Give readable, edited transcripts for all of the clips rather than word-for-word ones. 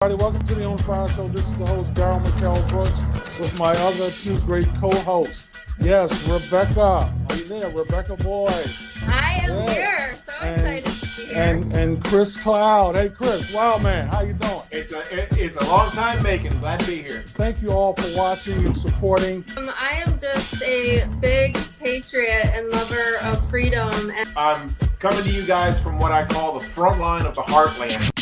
Everybody, welcome to the On Fire Show. This is the host, Daryl McKell Brooks, with my other two great co-hosts. Yes, Rebecca. Are you there? Rebecca Boyd. I am here. So excited to be here. And Chris Cloud. Hey, Chris. Wow, man. How you doing? It's a long time making. Glad to be here. Thank you all for watching and supporting. I am just a big patriot and lover of freedom. And I'm coming to you guys from what I call the front line of the heartland.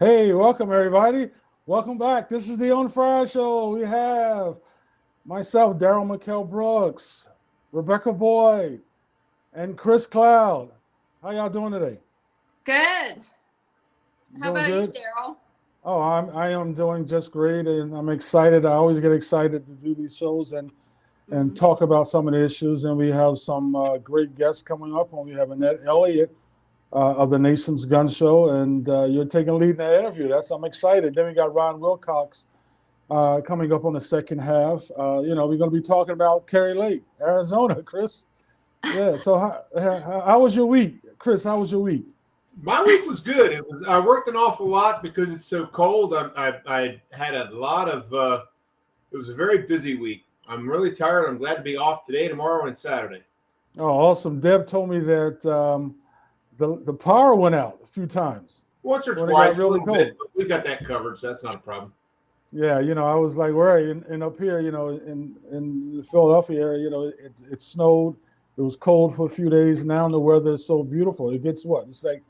Hey, welcome everybody. Welcome back. This is the On Fire Show. We have myself, Daryl McKell Brooks, Rebecca Boyd, and Chris Cloud. How y'all doing today? good. How about Doing good? you, Daryl? Oh, I am doing just great, and I'm excited. I always get excited to do these shows and talk about some of the issues. And we have some great guests coming up. And we have Annette Elliot of the Nation's Gun Show, and you're taking lead in that interview. I'm excited. Then we got Ron Wilcox coming up on the second half. We're going to be talking about Kari Lake, Arizona, Chris. Yeah. So how was your week, Chris? How was your week? My week was good. I worked an awful lot because it's so cold. I had a lot of. It was a very busy week. I'm really tired. I'm glad to be off today, tomorrow, and Saturday. Oh, awesome. Deb told me that the power went out a few times. Once or When it twice, got really a little bit, but we got that covered, so that's not a problem. Yeah, I was like, where are you? And up here, in the Philadelphia area, it snowed. It was cold for a few days. Now the weather is so beautiful. It gets what? It's like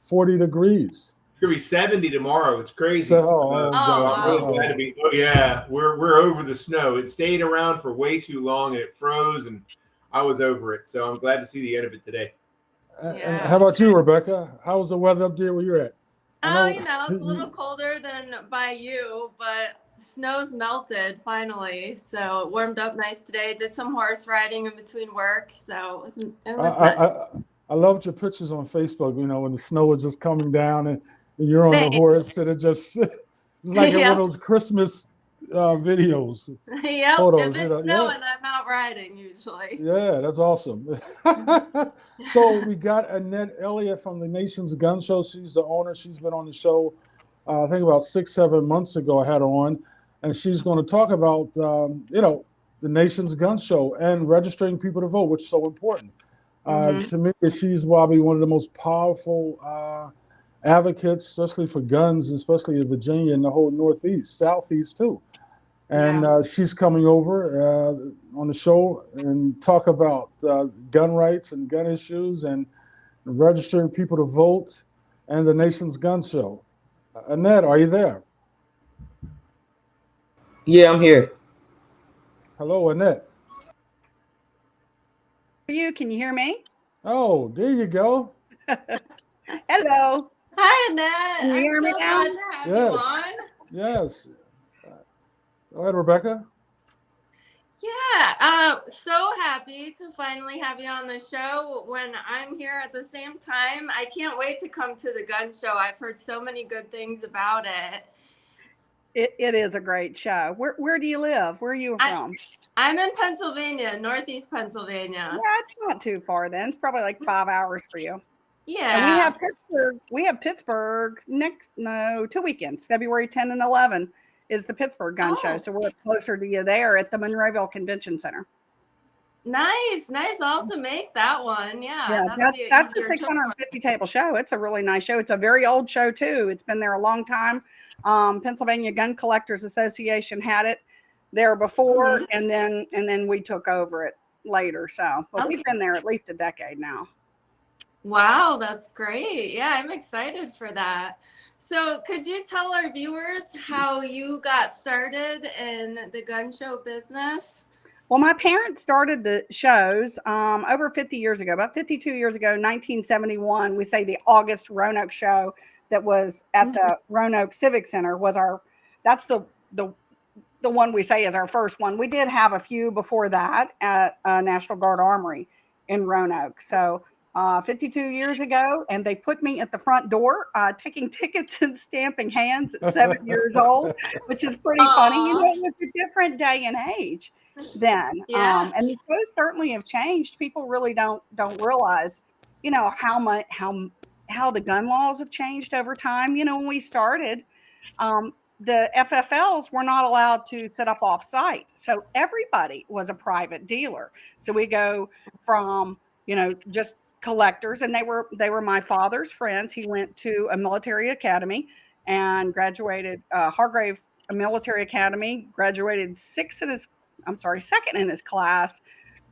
40 degrees. It's gonna be 70 tomorrow. It's crazy. So, I'm really glad to be. Oh yeah, we're over the snow. It stayed around for way too long and it froze, and I was over it. So I'm glad to see the end of it today. And how about you, Rebecca? How was the weather up there where you're at? It's a little colder than by you, but snow's melted finally. So it warmed up nice today. Did some horse riding in between work. So it was nice. I loved your pictures on Facebook, when the snow was just coming down and you're on Thanks. the horse, and it just it's like in one of those Christmas videos. Yep, photos, if it's snowing, I'm out riding usually. Yeah, that's awesome. So we got Annette Elliot from the Nation's Gun Show. She's the owner. She's been on the show, I think about 6-7 months ago. I had her on, and she's going to talk about, the Nation's Gun Show and registering people to vote, which is so important. To me, she's probably one of the most powerful advocates, especially for guns, especially in Virginia and the whole Northeast, Southeast too. And she's coming over on the show and talk about gun rights and gun issues and registering people to vote and the Nation's Gun Show. Annette, are you there? Yeah, I'm here. Hello, Annette. Can you hear me? Oh, there you go. Hello. Hi, Annette. Can you hear me now? Glad to have you on. Yes. Go ahead, Rebecca. Yeah, so happy to finally have you on the show when I'm here at the same time. I can't wait to come to the gun show. I've heard so many good things about it. It is a great show. Where do you live? Where are you from? I'm in Pennsylvania, Northeast Pennsylvania. Yeah, it's not too far then. It's probably like 5 hours for you. Yeah. And we have Pittsburgh. We have Pittsburgh 2 weekends. February 10 and 11 is the Pittsburgh Gun Show. So we're closer to you there at the Monroeville Convention Center. Nice. I'll have to make that one. Yeah, that's a 650 table show. It's a really nice show. It's a very old show too. It's been there a long time. Pennsylvania Gun Collectors Association had it there before, and then we took over it later. So, but we've been there at least a decade now. Wow, that's great. Yeah, I'm excited for that. So could you tell our viewers how you got started in the gun show business? Well, my parents started the shows over 50 years ago, about 52 years ago, 1971. We say the August Roanoke show that was at the Roanoke Civic Center was that's the one we say is our first one. We did have a few before that at National Guard Armory in Roanoke. So 52 years ago, and they put me at the front door taking tickets and stamping hands at 7 years old, which is pretty funny. You know, it was a different day and age then. Yeah. And the shows certainly have changed. People really don't realize, you know, how the gun laws have changed over time. You know, when we started, the FFLs were not allowed to set up off site. So everybody was a private dealer. So we go from, you know, just collectors, and they were my father's friends. He went to a military academy and graduated Hargrave Military Academy, graduated second in his class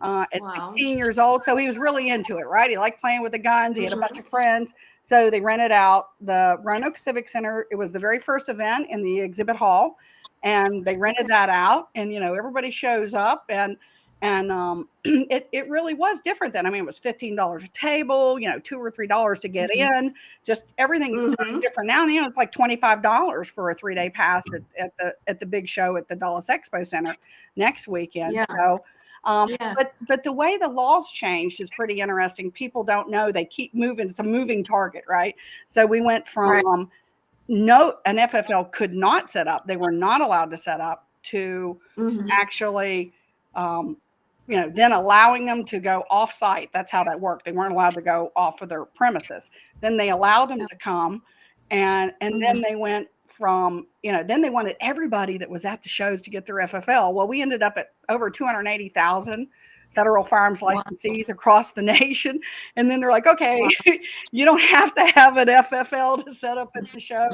at 16 years old. So he was really into it, right? He liked playing with the guns. He had a bunch of friends. So they rented out the Roanoke Civic Center. It was the very first event in the exhibit hall, and they rented that out. And, you know, everybody shows up, and it really was different then. I mean, it was $15 a table, you know, $2 or $3 to get in. Just everything is different now. You know, it's like $25 for a 3-day pass at the big show at the Dulles Expo Center next weekend. Yeah. So, but the way the laws changed is pretty interesting. People don't know. They keep moving. It's a moving target, right? So we went from an FFL could not set up. They were not allowed to set up to actually, you know, then allowing them to go off site. That's how that worked. They weren't allowed to go off of their premises. Then they allowed them to come, and then they went from, you know, then they wanted everybody that was at the shows to get their FFL. Well, we ended up at over 280,000 federal firearms licensees across the nation. And then they're like, okay, you don't have to have an FFL to set up at the show.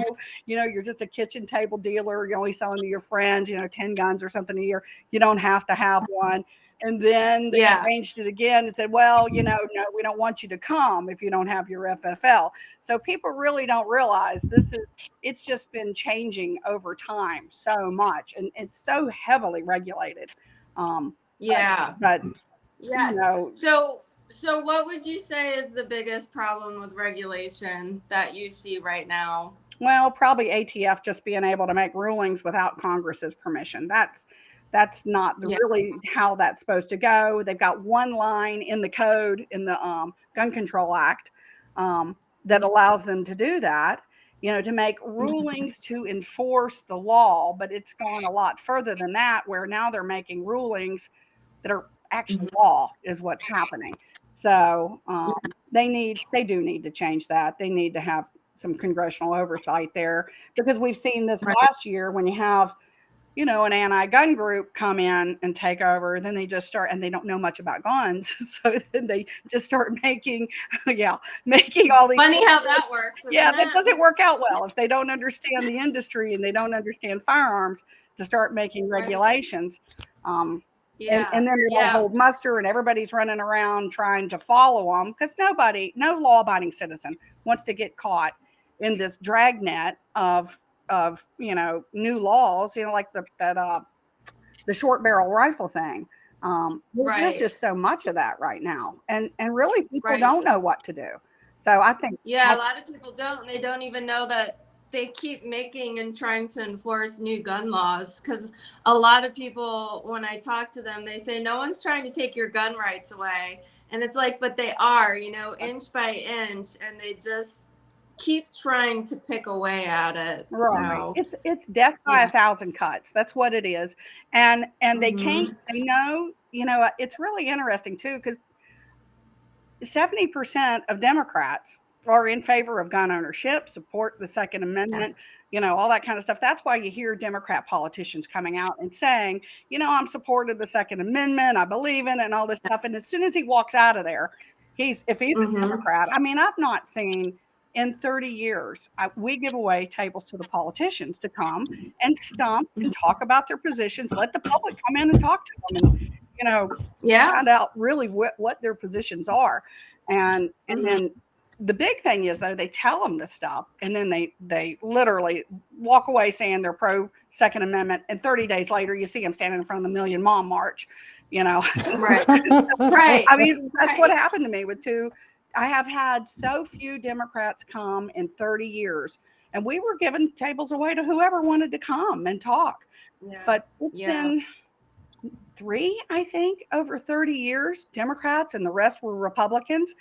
You know, you're just a kitchen table dealer. You're only selling to your friends, you know, 10 guns or something a year. You don't have to have one. And then they changed it again and said, well, you know, no, we don't want you to come if you don't have your FFL. So people really don't realize it's just been changing over time so much. And it's so heavily regulated. But you know. So what would you say is the biggest problem with regulation that you see right now? Well, probably ATF just being able to make rulings without Congress's permission. That's not really how that's supposed to go. They've got one line in the code, in the Gun Control Act, that allows them to do that, you know, to make rulings to enforce the law. But it's gone a lot further than that, where now they're making rulings that are actually law is what's happening. So they do need to change that. They need to have some congressional oversight there, because we've seen this last year when you have, you know, an anti-gun group come in and take over, then they just start, and they don't know much about guns. So then they just start making all these. Funny how that works. Yeah, that doesn't work out well if they don't understand the industry and they don't understand firearms to start making regulations. And then they won't hold muster, and everybody's running around trying to follow them, because no law-abiding citizen wants to get caught in this dragnet of you know, new laws, you know, like the short barrel rifle thing. There's just so much of that right now, and really people don't know what to do. So I think a lot of people don't. They don't even know that they keep making and trying to enforce new gun laws, because a lot of people, when I talk to them, they say no one's trying to take your gun rights away, and it's like, but they are, you know, inch by inch, and they just keep trying to pick away at it. Right. So, it's death by 1,000 cuts. That's what it is. And they can't, they know, you know, it's really interesting too, because 70% of Democrats are in favor of gun ownership, support the Second Amendment, you know, all that kind of stuff. That's why you hear Democrat politicians coming out and saying, you know, I'm supportive of the Second Amendment, I believe in it, and all this stuff. And as soon as he walks out of there, if he's a Democrat, I mean, I've not seen in 30 years, we give away tables to the politicians to come and stump and talk about their positions. Let the public come in and talk to them, and, you know, find out really what their positions are. And then the big thing is, though, they tell them this stuff, and then they literally walk away saying they're pro Second Amendment, and 30 days later, you see them standing in front of the Million Mom March, you know. Right. Right. I mean, that's what Right. happened to me with two. I have had so few Democrats come in 30 years, and we were giving tables away to whoever wanted to come and talk. Yeah. But it's Yeah. been three, I think, over 30 years, Democrats, and the rest were Republicans.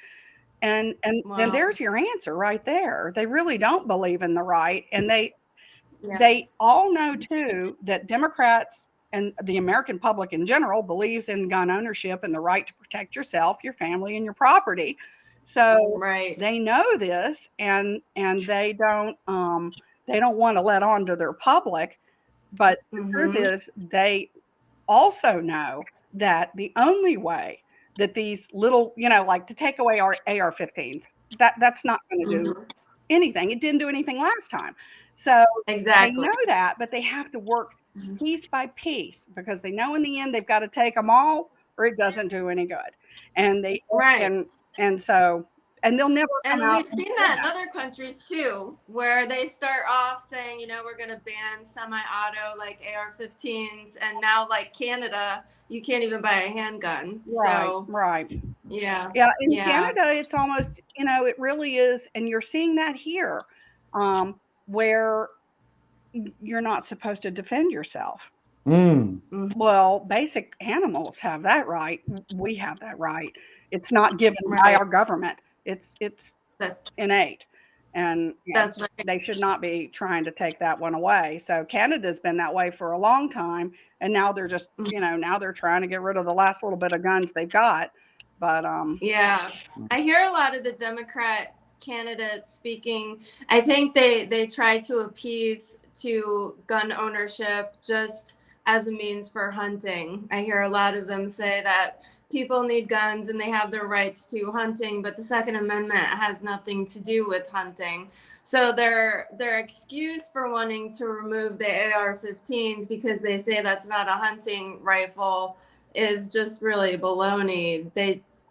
And Wow. there's your answer right there. They really don't believe in the right, and Yeah. they all know too that Democrats and the American public in general believes in gun ownership and the right to protect yourself, your family, and your property. So Right. they know this, and they don't want to let on to their public. But the truth Mhm. is, they also know that the only way that these little, like to take away our AR-15s, that's not going to do Mhm. anything. It didn't do anything last time. So they Exactly. know that, but they have to work Mhm. piece by piece because they know in the end they've got to take them all or it doesn't do any good. And they Right. and so they'll never come And out we've and seen say that in that. other countries too, where they start off saying, we're going to ban semi-auto like AR-15s, and now like Canada, you can't even buy a handgun. Right, So, right. yeah. Yeah, in Yeah. Canada, it's almost, it really is, and you're seeing that here, where you're not supposed to defend yourself. Mm. Mhm. Well, basic animals have that right. We have that right. It's not given by Right. our government. It's That, innate, and that's right. they should not be trying to take that one away. So Canada's been that way for a long time, and now they're just, now they're trying to get rid of the last little bit of guns they've got. But Yeah. I hear a lot of the Democrat candidates speaking. I think they try to appease to gun ownership just as a means for hunting. I hear a lot of them say that people need guns and they have their rights to hunting, but the Second Amendment has nothing to do with hunting. So their excuse for wanting to remove the AR-15s because they say that's not a hunting rifle is just really baloney.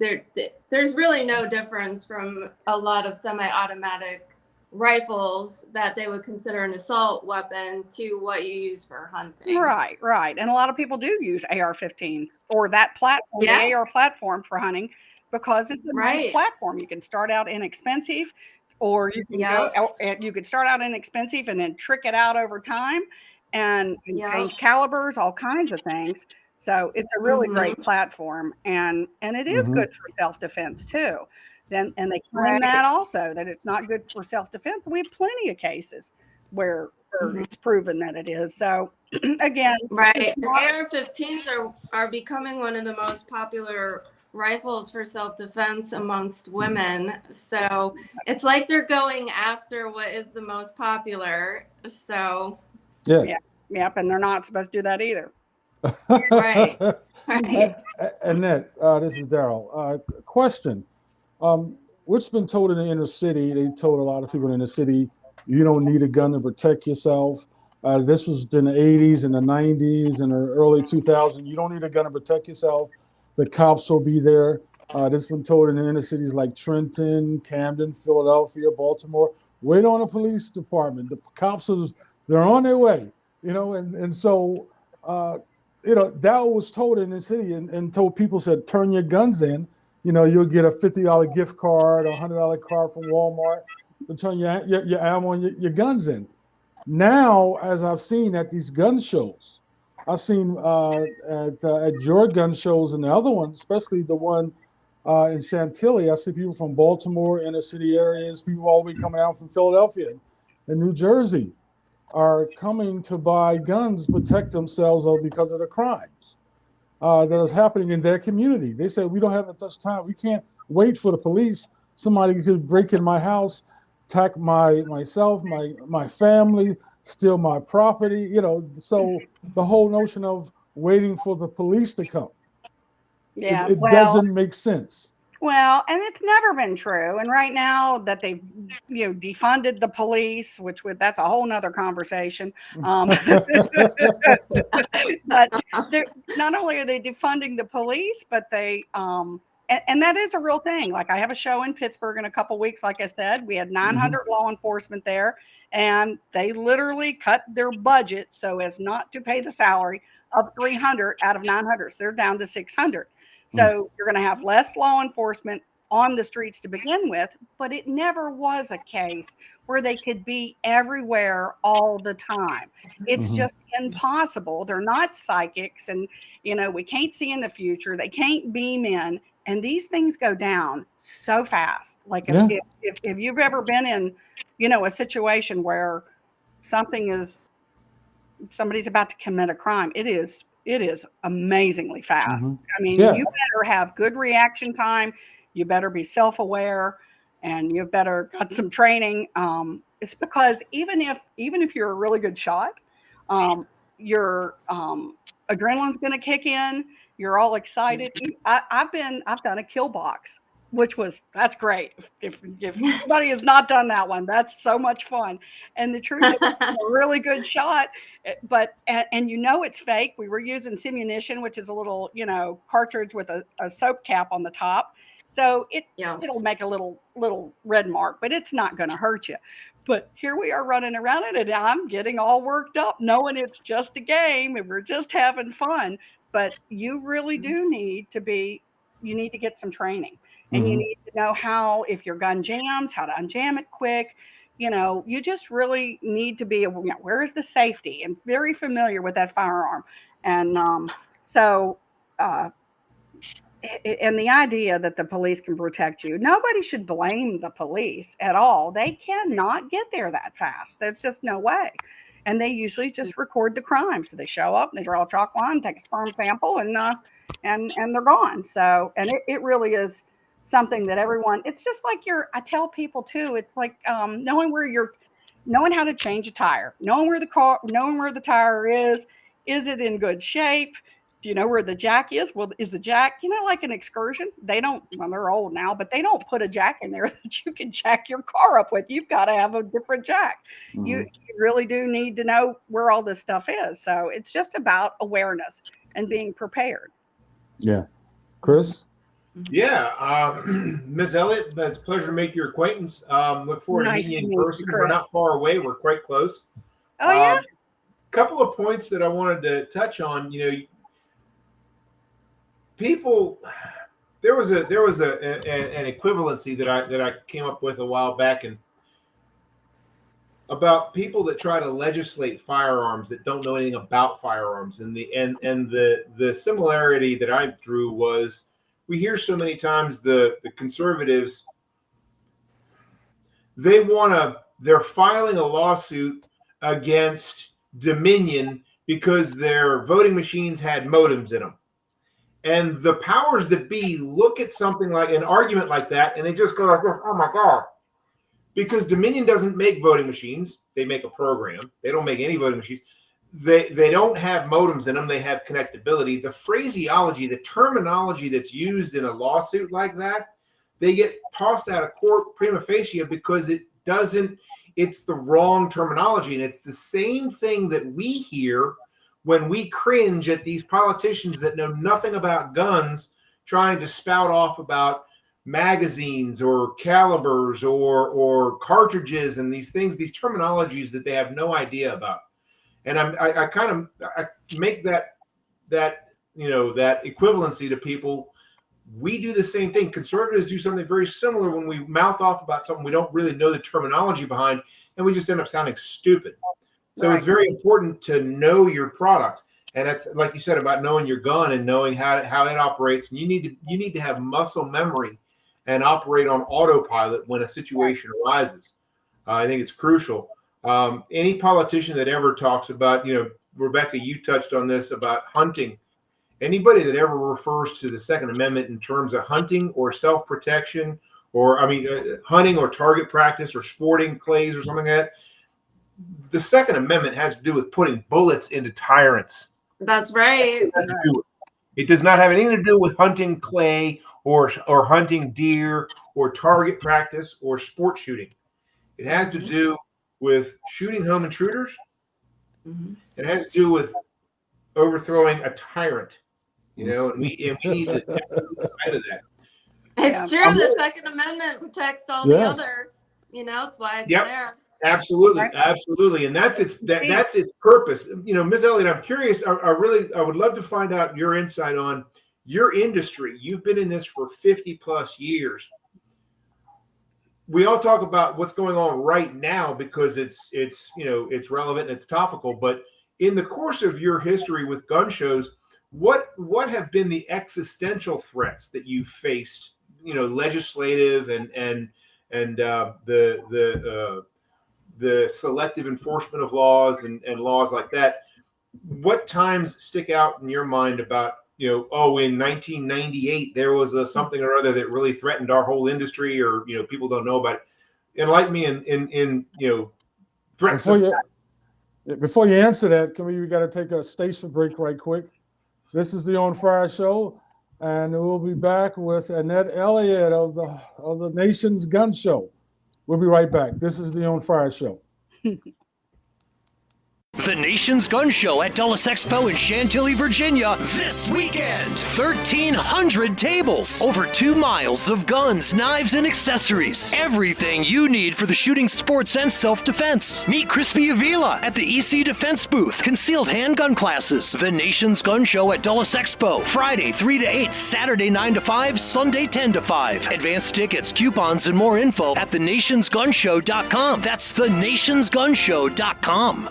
There's really no difference from a lot of semi-automatic rifles that they would consider an assault weapon to what you use for hunting. right, and a lot of people do use AR-15s or that platform, Yeah. the AR platform for hunting, because it's a nice Right. platform. You can start out inexpensive, or you can Yep. you could start out inexpensive and then trick it out over time, and Yep. change calibers, all kinds of things. So it's a really great Mhm. platform, and it is Mhm. good for self-defense too. And they claim Right. that also, that it's not good for self-defense. We have plenty of cases where Mhm. it's proven that it is. So again, Right. it's And not, AR-15s are becoming one of the most popular rifles for self-defense amongst women. So it's like they're going after what is the most popular. So Yeah. yeah, yep, and they're not supposed to do that either. right. Right. Annette, this is Daryl. Question. What's been told in the inner city, they told a lot of people in the inner city, you don't need a gun to protect yourself. This was in the 80s and the 90s and the early 2000s. You don't need a gun to protect yourself. The cops will be there. This has been told in the inner cities like Trenton, Camden, Philadelphia, Baltimore. Wait on the police department. The cops they're on their way. And so that was told in the city and told people, said, turn your guns in. You'll get a $50 gift card, a $100 card from Walmart to turn your ammo and your guns in. Now, as I've seen at these gun shows, I've seen at your gun shows and the other one, especially the one in Chantilly, I see people from Baltimore, inner city areas, people all the way coming out from Philadelphia and New Jersey are coming to buy guns to protect themselves because of the crimes that is happening in their community. They say, we don't have that much time. We can't wait for the police. Somebody could break in my house, attack myself, my family, steal my property. So the whole notion of waiting for the police to come, Yeah, it doesn't make sense. well, and it's never been true. And right now that they've defunded the police, that's a whole nother conversation. But they're not only are they defunding the police, but they and that is a real thing. Like, I have a show in Pittsburgh in a couple weeks. Like I said, we had 900 law enforcement there, and they literally cut their budget so as not to pay the salary of 300 out of 900. So they're down to 600. So you're going to have less law enforcement on the streets to begin with, but it never was a case where they could be everywhere all the time. It's just impossible. They're not psychics, and we can't see in the future. They can't beam in, and these things go down so fast. Like if you've ever been in, a situation where somebody's about to commit a crime, it is amazingly fast. I mean, you better have good reaction time. You better be self-aware, and you better got some training. It's because even if you're a really good shot, your adrenaline's going to kick in. You're all excited. I've done a kill box, that's great. If anybody has not done that one, that's so much fun. And the truth is, it's a really good shot, but it's fake. We were using simunition, which is a little cartridge with a soap cap on the top. So it'll make a little red mark, but it's not going to hurt you. But here we are running around it, and I'm getting all worked up, knowing it's just a game and we're just having fun. But you really do need to get some training, and you need to know how, if your gun jams, how to unjam it quick. You just really need to be, where is the safety, and very familiar with that firearm. And and the idea that the police can protect you, nobody should blame the police at all. They cannot get there that fast. There's just no way. And they usually just record the crime. So they show up, they draw a chalk line, take a sperm sample, and they're gone. So, and it really is something that everyone, it's just like I tell people too, it's like knowing how to change a tire, knowing where the tire is it in good shape? Do you know where the jack is? Well, is the jack, like an Excursion? They're old now, but they don't put a jack in there that you can jack your car up with. You've got to have a different jack. You really do need to know where all this stuff is. So it's just about awareness and being prepared. Yeah. Chris? Yeah. Ms. Elliott, it's a pleasure to make your acquaintance. Look forward to meeting you in person. We're not far away. We're quite close. Oh, yeah. Couple of points that I wanted to touch on. People, there was an equivalency that I came up with a while back, and about people that try to legislate firearms that don't know anything about firearms, and the similarity that I drew was, we hear so many times the conservatives, they're filing a lawsuit against Dominion because their voting machines had modems in them. And the powers that be look at something like an argument like that, and they just go like this, oh my God. Because Dominion doesn't make voting machines. They make a program. They don't make any voting machines. They don't have modems in them. They have connectability. The phraseology, the terminology that's used in a lawsuit like that, they get tossed out of court prima facie because it's the wrong terminology. And it's the same thing that we hear when we cringe at these politicians that know nothing about guns trying to spout off about magazines or calibers or cartridges and these things, these terminologies that they have no idea about. And I make that equivalency to people. We do the same thing. Conservatives do something very similar when we mouth off about something we don't really know the terminology behind, and we just end up sounding stupid. So It's very important to know your product, and that's, like you said, about knowing your gun and knowing how it operates. And you need to have muscle memory and operate on autopilot when a situation arises. I think it's crucial. Any politician that ever talks about, Rebecca, you touched on this about hunting. Anybody that ever refers to the Second Amendment in terms of hunting or self-protection, or hunting or target practice or sporting clays or something like that, the Second Amendment has to do with putting bullets into tyrants. That's right. It does not have anything to do with hunting clay or hunting deer or target practice or sport shooting. It has to do with shooting home intruders. It has to do with overthrowing a tyrant. And we need to take side of that. It's true. The Second Amendment protects all the other. It's why it's there. Absolutely, Right. absolutely, and that's its purpose. Ms. Elliott, I'm curious. I would love to find out your insight on your industry. You've been in this for 50 plus years. We all talk about what's going on right now because it's relevant and it's topical. But in the course of your history with gun shows, what have been the existential threats that you faced? Legislative and the selective enforcement of laws and laws like that. What times stick out in your mind about, in 1998, there was something or other that really threatened our whole industry, or, people don't know about it. Enlighten me in threats. Before you answer that, we got to take a station break right quick. This is the On Fire Show, and we'll be back with Annette Elliott of the Nation's Gun Show. We'll be right back. This is the On Fire Show. The Nation's Gun Show at Dulles Expo in Chantilly, Virginia this weekend. 1,300 tables, over 2 miles of guns, knives, and accessories. Everything you need for the shooting, sports, and self-defense. Meet Crispy Avila at the EC Defense booth. Concealed handgun classes. The Nation's Gun Show at Dulles Expo. Friday 3 to 8, Saturday 9 to 5, Sunday 10 to 5. Advanced tickets, coupons, and more info at thenationsgunshow.com. That's thenationsgunshow.com.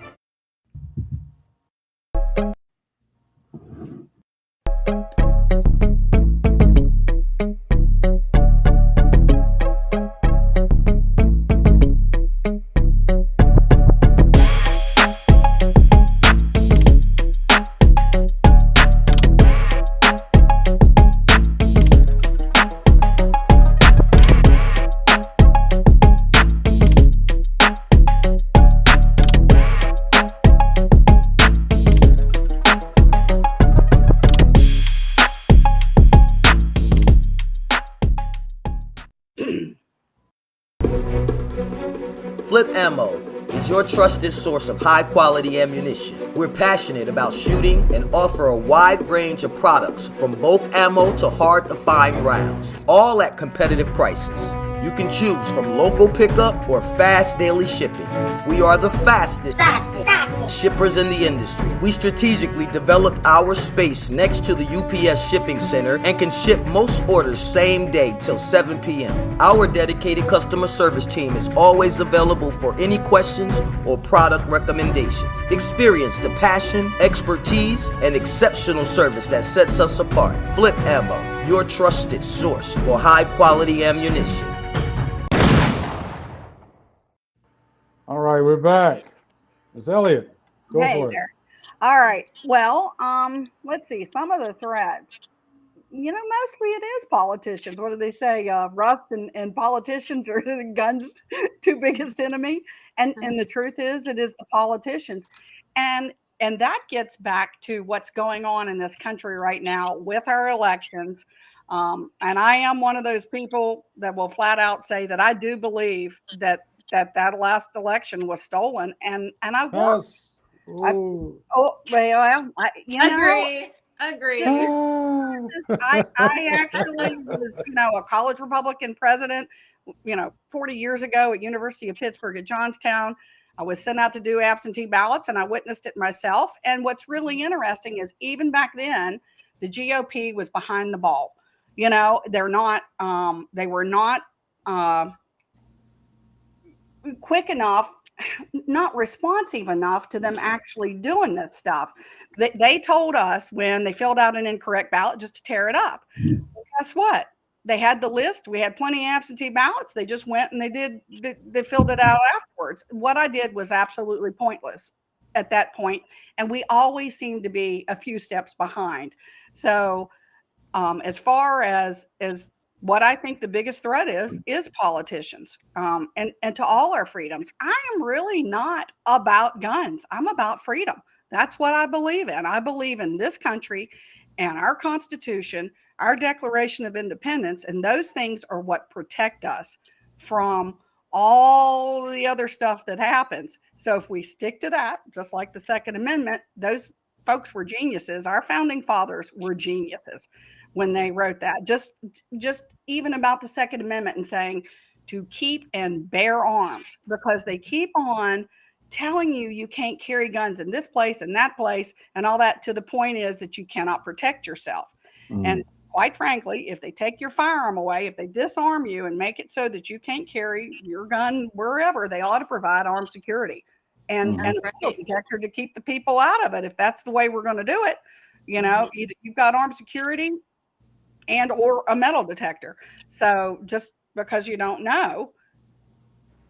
Flip Ammo is your trusted source of high-quality ammunition. We're passionate about shooting and offer a wide range of products from bulk ammo to hard-to-find rounds, all at competitive prices. You can choose from local pickup or fast daily shipping. We are the fastest shippers in the industry. We strategically developed our space next to the UPS shipping center and can ship most orders same day till 7 p.m. Our dedicated customer service team is always available for any questions or product recommendations. Experience the passion, expertise, and exceptional service that sets us apart. Flip Ammo, your trusted source for high-quality ammunition. All right, we're back. Ms. Elliott, go for it. All right. Well, let's see. Some of the threats. Mostly it is politicians. What do they say? Rust and politicians are the gun's two biggest enemy. And the truth is, it is the politicians. And that gets back to what's going on in this country right now with our elections. And I am one of those people that will flat out say that I do believe that last election was stolen, and I will. Agree. I actually was, a college Republican president, 40 years ago at University of Pittsburgh at Johnstown. I was sent out to do absentee ballots, and I witnessed it myself. And what's really interesting is even back then, the GOP was behind the ball. They were not quick enough, not responsive enough to them actually doing this stuff. They told us when they filled out an incorrect ballot just to tear it up. Well, guess what? They had the list. We had plenty of absentee ballots. They just went and they filled it out afterwards. What I did was absolutely pointless at that point, and we always seem to be a few steps behind. So as far as what I think the biggest threat is politicians, and to all our freedoms. I am really not about guns. I'm about freedom. That's what I believe in. I believe in this country and our Constitution, our Declaration of Independence, and those things are what protect us from all the other stuff that happens. So if we stick to that, just like the Second Amendment, those folks were geniuses. Our founding fathers were geniuses. when they wrote that. Just even about the Second Amendment and saying to keep and bear arms, because they keep on telling you you can't carry guns in this place and that place and all that, to the point is that you cannot protect yourself. And quite frankly, if they take your firearm away, if they disarm you and make it so that you can't carry your gun wherever, they ought to provide armed security and a metal detector to keep the people out of it. If that's the way we're going to do it, you know, either you've got armed security and or a metal detector. So just because you don't know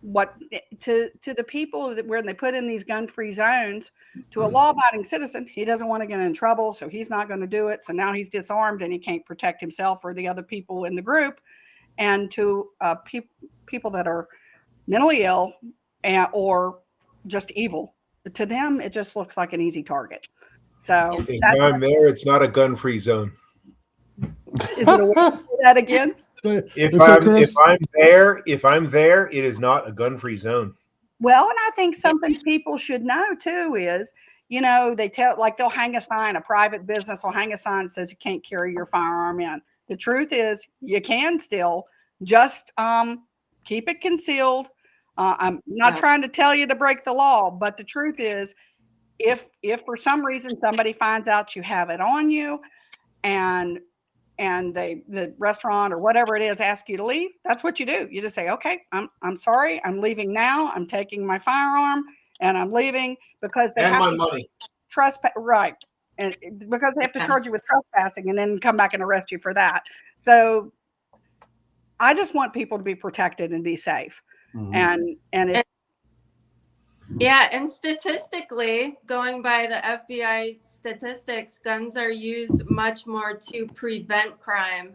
what to the people that when they put in these gun-free zones, to a law-abiding citizen, he doesn't want to get in trouble, so he's not going to do it. So now he's disarmed and he can't protect himself or the other people in the group. And to people that are mentally ill or just evil, to them it just looks like an easy target. So if I'm there, it's not a gun-free zone. Is it a way to say that again? If I'm there, it is not a gun-free zone. Well, and I think something people should know too is, you know, they'll hang a sign, a private business will hang a sign that says you can't carry your firearm in. The truth is you can still, just keep it concealed. I'm not trying to tell you to break the law, but the truth is, if for some reason somebody finds out you have it on you and the restaurant or whatever it is ask you to leave, that's what you do. You just say, okay, I'm sorry, I'm leaving now. I'm taking my firearm and I'm leaving, because they have my to money. Trespass, right? And because they have to charge you with trespassing and then come back and arrest you for that. So I just want people to be protected and be safe. And statistically, going by the FBI statistics, guns are used much more to prevent crime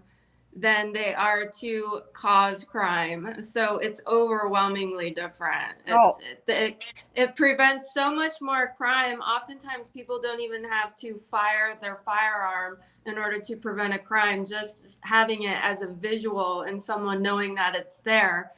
than they are to cause crime. So it's overwhelmingly different. It prevents so much more crime. Oftentimes people don't even have to fire their firearm in order to prevent a crime. Just having it as a visual and someone knowing that it's there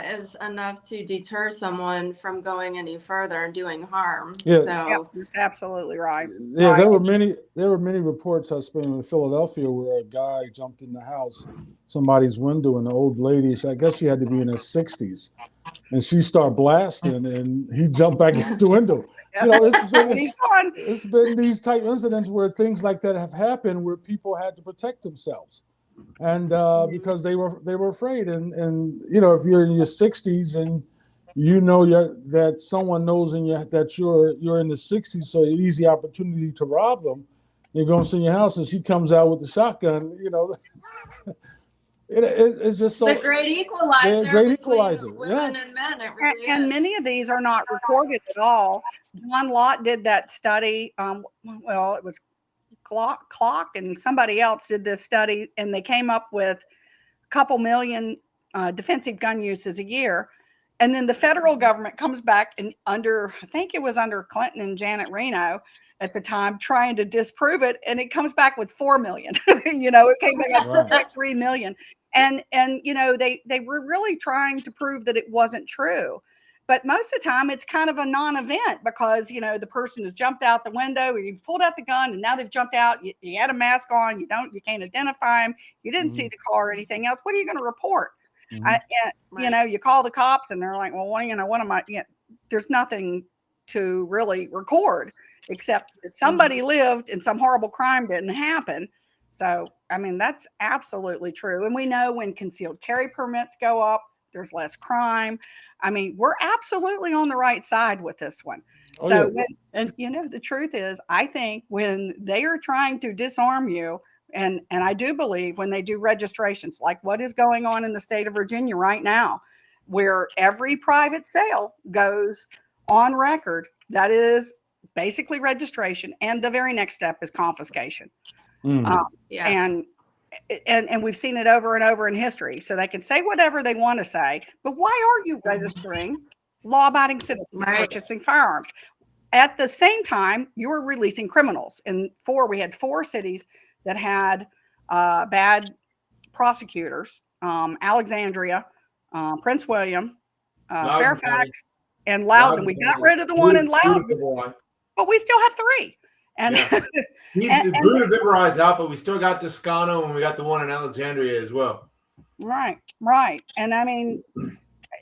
is enough to deter someone from going any further and doing harm. Yeah. So that's absolutely right. Yeah, right. there were many reports I spent in Philadelphia where a guy jumped in the house, somebody's window, and the old lady, I guess she had to be in her 60s, and she started blasting, and he jumped back out the window. You know, it's been these type incidents where things like that have happened, where people had to protect themselves, and because they were afraid. And you know, if you're in your 60s and you know that someone knows that you're in the 60s, so an easy opportunity to rob them. You go in your house and she comes out with the shotgun. You know, it's just so the great equalizer. Women and men. It really and is. many of these are not recorded at all. John Lott did that study. Well, it was Clock and somebody else did this study, and they came up with a couple million defensive gun uses a year. And then the federal government comes back and I think it was under Clinton and Janet Reno at the time, trying to disprove it. And it comes back with 4 million, you know, it came back at 4.3 million. And, you know, they were really trying to prove that it wasn't true. But most of the time it's kind of a non-event, because, you know, the person has jumped out the window, or you've pulled out the gun and now they've jumped out. You had a mask on. You can't identify them. You didn't see the car or anything else. What are you going to report? You know, you call the cops and they're like, well, you know, there's nothing to really record except that somebody lived and some horrible crime didn't happen. So, I mean, that's absolutely true. And we know when concealed carry permits go up, there's less crime. I mean, we're absolutely on the right side with this one. And you know, the truth is, I think when they are trying to disarm you, and I do believe when they do registrations, like what is going on in the state of Virginia right now, where every private sale goes on record, that is basically registration, and the very next step is confiscation. And we've seen it over and over in history. So they can say whatever they want to say, but why are you registering law-abiding citizens purchasing firearms? At the same time, you're releasing criminals. We had 4 cities that had bad prosecutors: Alexandria, Prince William, Fairfax, and Loudoun. We got rid of the one in Loudoun, but we still have 3. And, Yeah. The Buddha Vibori's out, but we still got Toscano and we got the one in Alexandria as well. right. And I mean,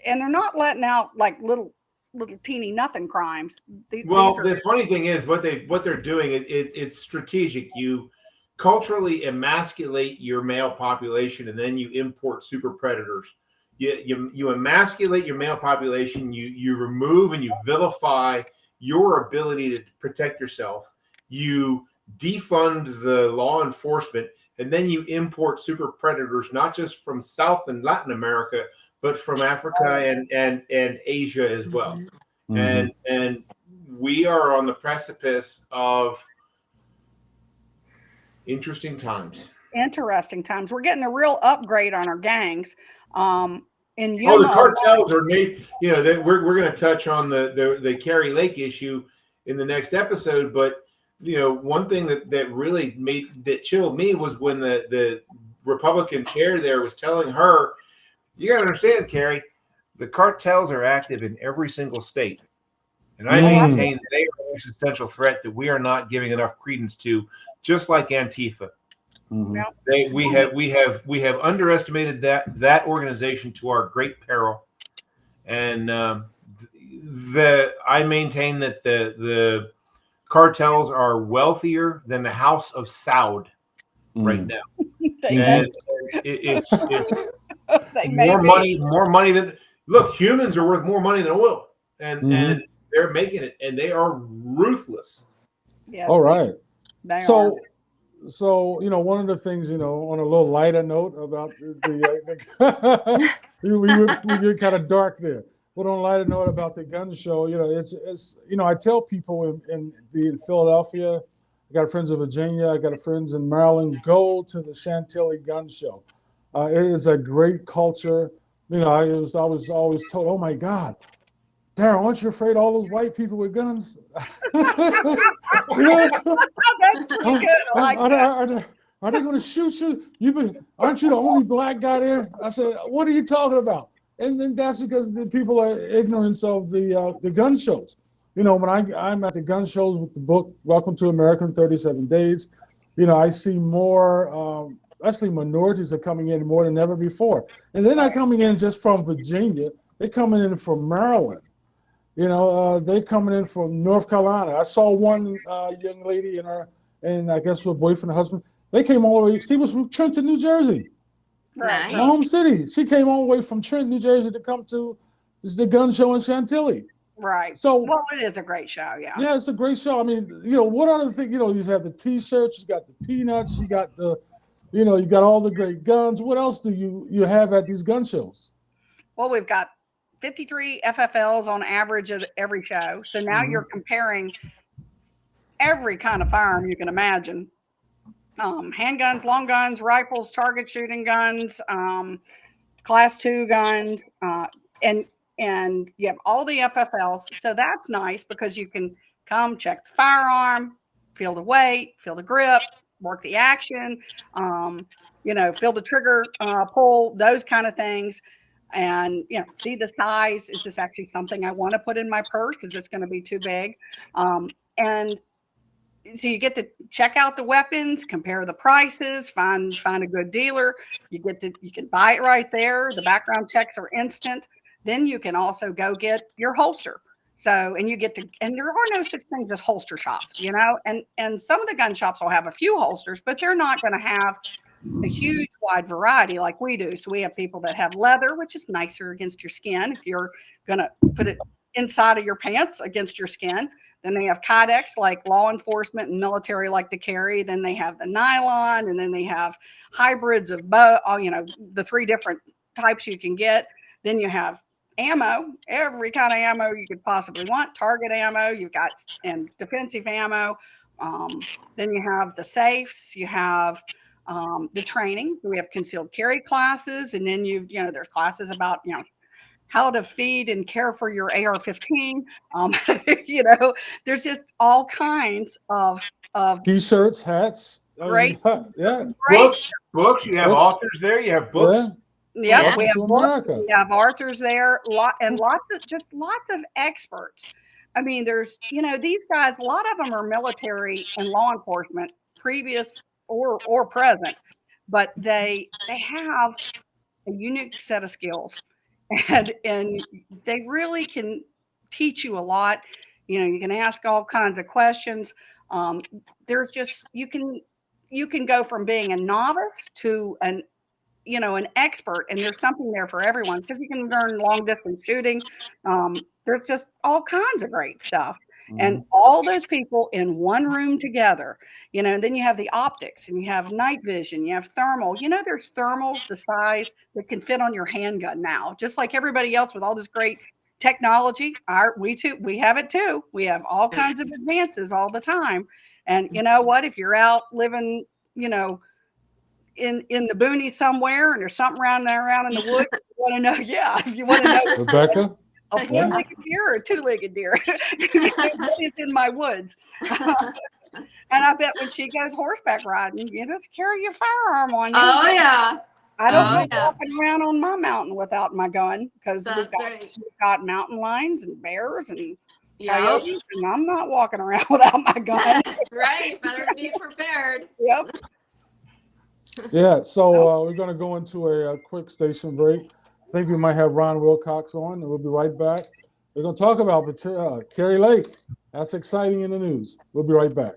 and they're not letting out like little teeny nothing crimes. Well, the funny thing is what they're doing. It's strategic. You culturally emasculate your male population, and then you import super predators. You emasculate your male population. You remove and you vilify your ability to protect yourself. You defund the law enforcement, and then you import super predators, not just from South and Latin America, but from Africa and Asia as well. Mm-hmm. And we are on the precipice of interesting times. We're getting a real upgrade on our gangs. The cartels are made. We're going to touch on the Kari Lake issue in the next episode, but one thing that really chilled me was when the Republican chair there was telling her, you got to understand, Kari, the cartels are active in every single state. And I maintain that they are an existential threat that we are not giving enough credence to, just like Antifa. Mm-hmm. We have underestimated that organization to our great peril. And I maintain that the cartels are wealthier than the House of Saud right now. And it's more money than, look, humans are worth more money than oil, and they're making it, and they are ruthless. Yes. All right. So one of the things, on a little lighter note about we get kind of dark there. But on a lighter note about the gun show, it's I tell people in Philadelphia, I got friends in Virginia, I got friends in Maryland, go to the Chantilly gun show. It is a great culture. I was always told, oh my God, Darryl, aren't you afraid of all those white people with guns? That's pretty good. I like that. Are they going to shoot you? Aren't you the only black guy there? I said, what are you talking about? And then that's because the people are ignorant of the gun shows. When I'm at the gun shows with the book Welcome to America in 37 Days, I see more, actually minorities are coming in more than ever before. And they're not coming in just from Virginia. They're coming in from Maryland. They're coming in from North Carolina. I saw one young lady and I guess her boyfriend and husband, they came all the way, she was from Trenton, New Jersey. Nice. My home city. She came all the way from Trenton, New Jersey to come to the gun show in Chantilly. Right. So, it is a great show. Yeah. Yeah, it's a great show. I mean, what other thing? You have the T-shirts, you got the peanuts, you got you got all the great guns. What else do you have at these gun shows? Well, we've got 53 FFLs on average at every show. So now you're comparing every kind of firearm you can imagine. Handguns, long guns, rifles, target shooting guns, class 2 guns, and you have all the FFLs. So that's nice because you can come check the firearm, feel the weight, feel the grip, work the action, feel the trigger, pull, those kind of things. And, see the size. Is this actually something I want to put in my purse? Is this going to be too big? And so you get to check out the weapons, compare the prices, find a good dealer. You can buy it right there. The background checks are instant. Then you can also go get your holster. So, and there are no such things as holster shops, and some of the gun shops will have a few holsters, but they're not going to have a huge wide variety like we do. So we have people that have leather, which is nicer against your skin if you're going to put it inside of your pants against your skin. Then they have Kydex, like law enforcement and military like to carry. Then they have the nylon, and then they have hybrids of the 3 different types you can get. Then you have ammo, every kind of ammo you could possibly want, target ammo, you've got and defensive ammo. Then you have the safes, you have the training. So we have concealed carry classes, and then there's classes about how to feed and care for your AR-15. There's just all kinds of T-shirts, hats. Great. Yeah. Books. You have authors there. You have books. Yeah. Yeah, we have authors there, lots of experts I mean, there's, these guys, a lot of them are military and law enforcement, previous or present, but they have a unique set of skills, and they really can teach you a lot. You can ask all kinds of questions. There's just you can go from being a novice to an expert, and there's something there for everyone because you can learn long distance shooting. There's just all kinds of great stuff. And all those people in one room together, and then you have the optics and you have night vision, you have thermal. There's thermals the size that can fit on your handgun now, just like everybody else with all this great technology. We have it too. We have all kinds of advances all the time. And you know what? If you're out living, in the boonies somewhere and there's something around in the woods, if you want to know, Rebecca? a four-legged deer or a two-legged deer? What is in my woods? And I bet when she goes horseback riding, you just carry your firearm on you. Oh yeah. I don't go walking around on my mountain without my gun because we've got mountain lions and bears and coyotes, and I'm not walking around without my gun. That's right. Better be prepared. Yep. Yeah, so we're going to go into a quick station break. I think we might have Ron Wilcox on, and we'll be right back. We're going to talk about Kari Lake. That's exciting in the news. We'll be right back.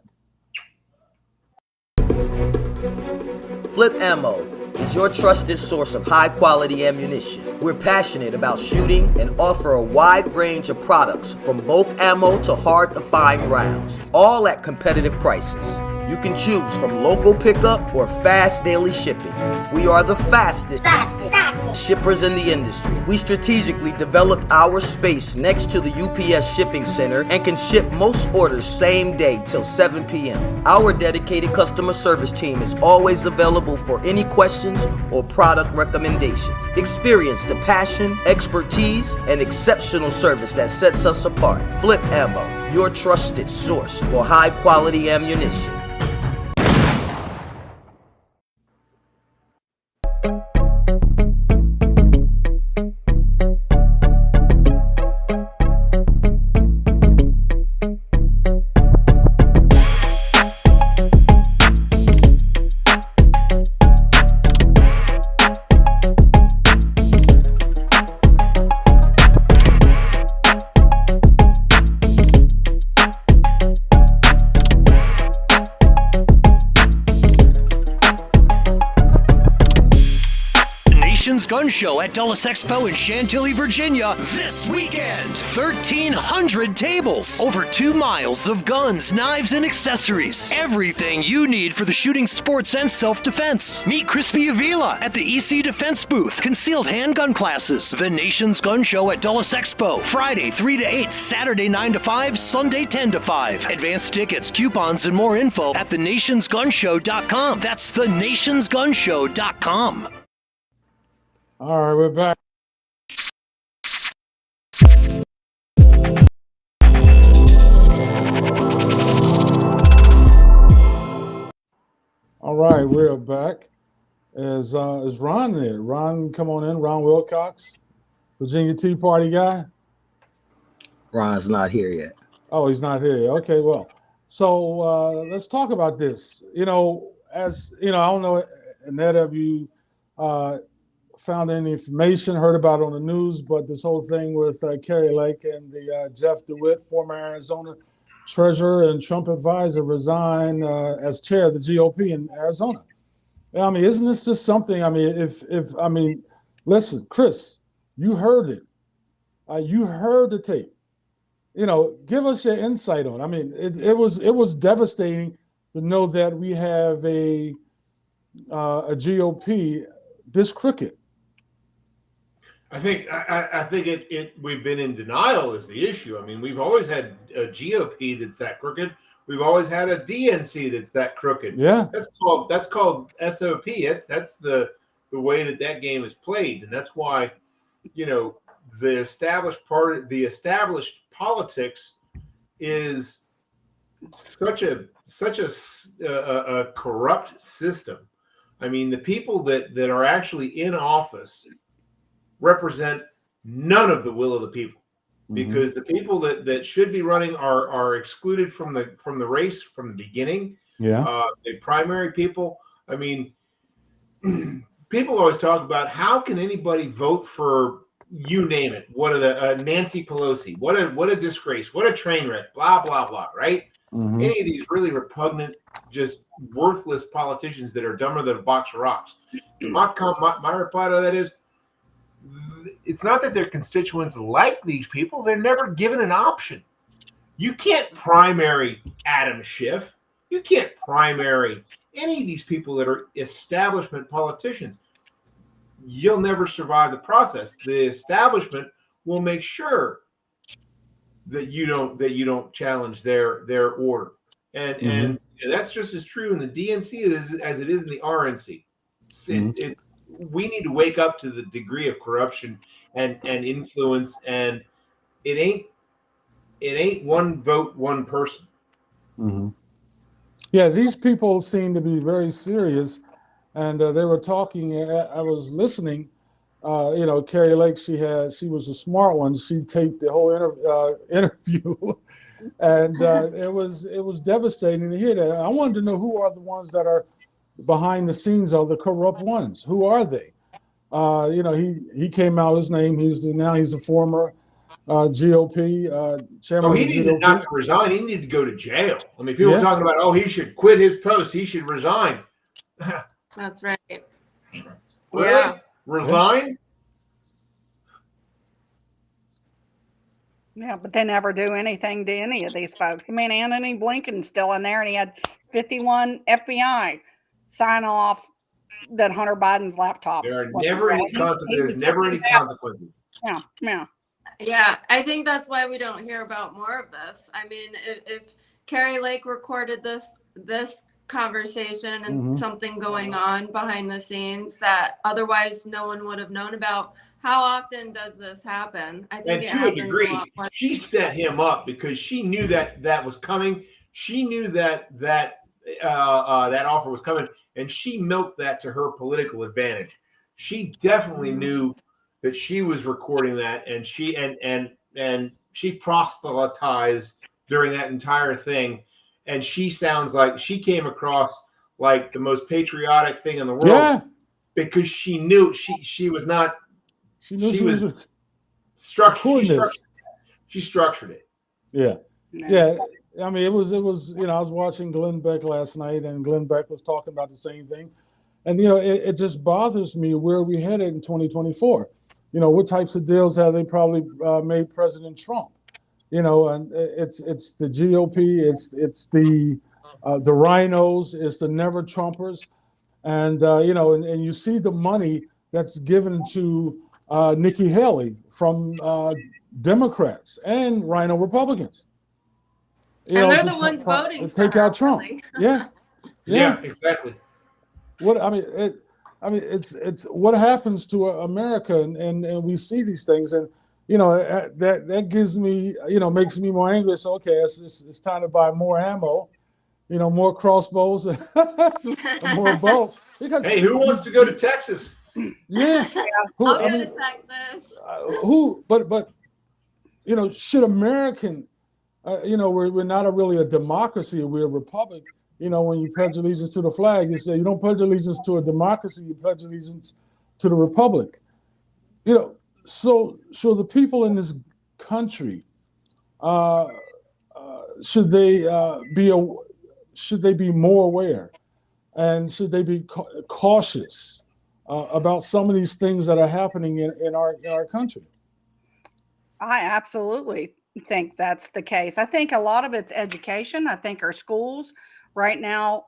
Flip Ammo is your trusted source of high-quality ammunition. We're passionate about shooting and offer a wide range of products from bulk ammo to hard-to-find rounds, all at competitive prices. You can choose from local pickup or fast daily shipping. We are the fastest shippers in the industry. We strategically developed our space next to the UPS shipping center and can ship most orders same day till 7 p.m. Our dedicated customer service team is always available for any questions or product recommendations. Experience the passion, expertise, and exceptional service that sets us apart. Flip Ammo, your trusted source for high-quality ammunition. Gun Show at Dulles Expo in Chantilly, Virginia this weekend. 1,300 tables, over 2 miles of guns, knives, and accessories. Everything you need for the shooting, sports, and self-defense. Meet Crispy Avila at the EC Defense booth. Concealed handgun classes. The Nation's Gun Show at Dulles Expo. Friday 3 to 8, Saturday 9 to 5, Sunday 10 to 5. Advanced tickets, coupons, and more info at thenationsgunshow.com. That's thenationsgunshow.com. All right, we're back. All right, we're back. Is Ron there? Ron, come on in. Ron Wilcox, Virginia Tea Party guy. Ron's not here yet. Oh, he's not here. Okay, well, so let's talk about this. As I don't know, Annette, have you found any information, heard about it on the news, but this whole thing with Kari Lake and the Jeff DeWitt, former Arizona treasurer and Trump advisor, resign as chair of the GOP in Arizona. I mean, isn't this just something? I mean, listen, Chris, you heard it. You heard the tape. Give us your insight on it. I mean, it was devastating to know that we have a GOP this crooked. I think we've been in denial is the issue. I mean, we've always had a GOP that's that crooked. We've always had a DNC that's that crooked. Yeah, that's called SOP. That's the way that game is played, and that's why the established politics is such a corrupt system. I mean, the people that are actually in office represent none of the will of the people. because the people that should be running are excluded from the race from the beginning. Yeah. The primary people. I mean, people always talk about how can anybody vote for you name it. What are the Nancy Pelosi? What a disgrace! What a train wreck! Blah blah blah. Right? Any of these really repugnant, just worthless politicians that are dumber than a box of rocks. My reply to that is, it's not that their constituents like these people. They're never given an option. You can't primary Adam Schiff. You can't primary any of these people that are establishment politicians. You'll never survive the process. The establishment will make sure that you don't challenge their order. And that's just as true in the DNC as it is in the RNC. We need to wake up to the degree of corruption and influence, and it ain't one vote, one person. Yeah, these people seem to be very serious, and they were talking. I was listening. Kari Lake, she was a smart one. She taped the whole interview, and it was devastating to hear that. I wanted to know who are the ones that are behind the scenes, are the corrupt ones. Who are they? He came out. His name. He's a former GOP chairman. He needed not to resign. He needed to go to jail. I mean, people were talking about, he should quit his post. He should resign. That's right. Really? Yeah. Resign? Yeah, but they never do anything to any of these folks. I mean, Anthony Blinken's still in there, and he had 51 FBI sign off that Hunter Biden's laptop. There are never any consequences. There's never any consequences. Yeah, I think that's why we don't hear about more of this. I mean, if Kari Lake recorded this conversation and something going on behind the scenes that otherwise no one would have known about, how often does this happen? I think and to a degree, she set him up because she knew that was coming. She knew that offer was coming, and she milked that to her political advantage. She definitely knew that she was recording that, and she proselytized during that entire thing. And she sounds like she came across like the most patriotic thing in the world because she knew she was not. She was structured. She structured it. Yeah. I mean, it was. I was watching Glenn Beck last night, and Glenn Beck was talking about the same thing. And it just bothers me where we headed in 2024. What types of deals have they probably made President Trump? And it's the GOP, it's the rhinos, it's the never Trumpers, and and you see the money that's given to Nikki Haley from Democrats and rhino Republicans. And they're the ones voting to take out Trump. Really. Yeah, exactly. It's what happens to America, and we see these things, and that gives me, makes me more angry. So it's time to buy more ammo, more crossbows, and more bolts. Because who wants to go to Texas? I'll go to Texas. But should American, we're not really a democracy. We're a republic. When you pledge allegiance to the flag, you say you don't pledge allegiance to a democracy, you pledge allegiance to the republic. So the people in this country, should they be more aware, and should they be cautious about some of these things that are happening in our country? I absolutely think that's the case. I think a lot of it's education. I think our schools right now,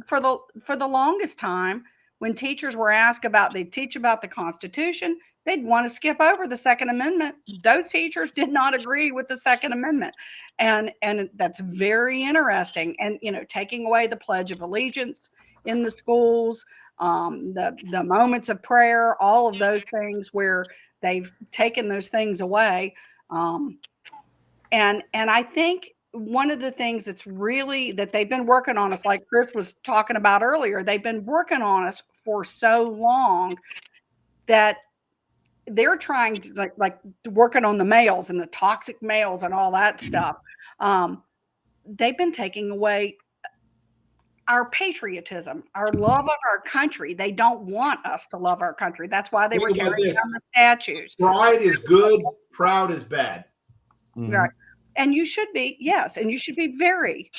for the longest time, when teachers were asked they teach about the Constitution, they'd want to skip over the Second Amendment. Those teachers did not agree with the Second Amendment. And that's very interesting. And, taking away the Pledge of Allegiance in the schools, the moments of prayer, all of those things where they've taken those things away. And I think one of the things that they've been working on us, like Chris was talking about earlier, they've been working on us for so long that they're trying to like working on the males and the toxic males and all that stuff. They've been taking away our patriotism, our love of our country. They don't want us to love our country. That's why they were Think about tearing this. down the statues. Pride is good, proud is bad. Right. And you should be, yes, and you should be very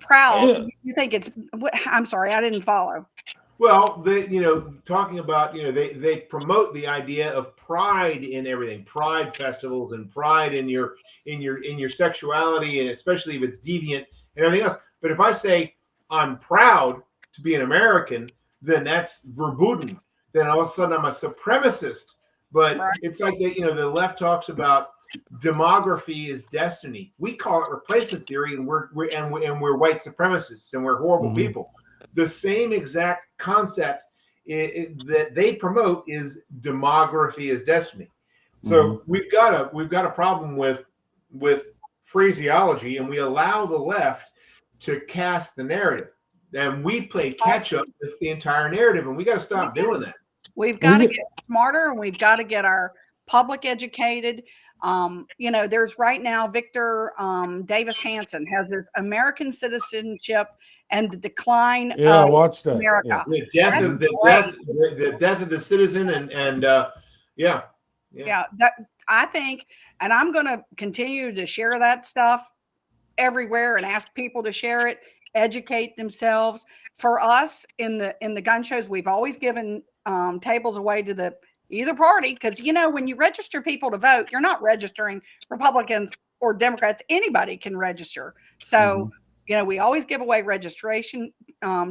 proud. Yeah. You think it's, I'm sorry, I didn't follow. Well, talking about, they promote the idea of pride in everything, pride festivals and pride in your sexuality, and especially if it's deviant and everything else. But if I say I'm proud to be an American, then that's verboten. Then all of a sudden I'm a supremacist. But Right. it's like the left talks about demography is destiny. We call it replacement theory, and we're white supremacists and we're horrible people. The same exact concept that they promote is demography is destiny. So we've got a problem with phraseology, and we allow the left to cast the narrative, and we play catch up with the entire narrative, and we got to stop doing that. We've got to get smarter, and we've got to get our public educated. There's right now, Victor Davis Hanson has this American citizenship and the decline of watch that. America. The death of the citizen, and that I think, and I'm going to continue to share that stuff everywhere and ask people to share it, educate themselves. For us in the gun shows, we've always given tables away to either party, because when you register people to vote, you're not registering Republicans or Democrats. Anybody can register. So we always give away registration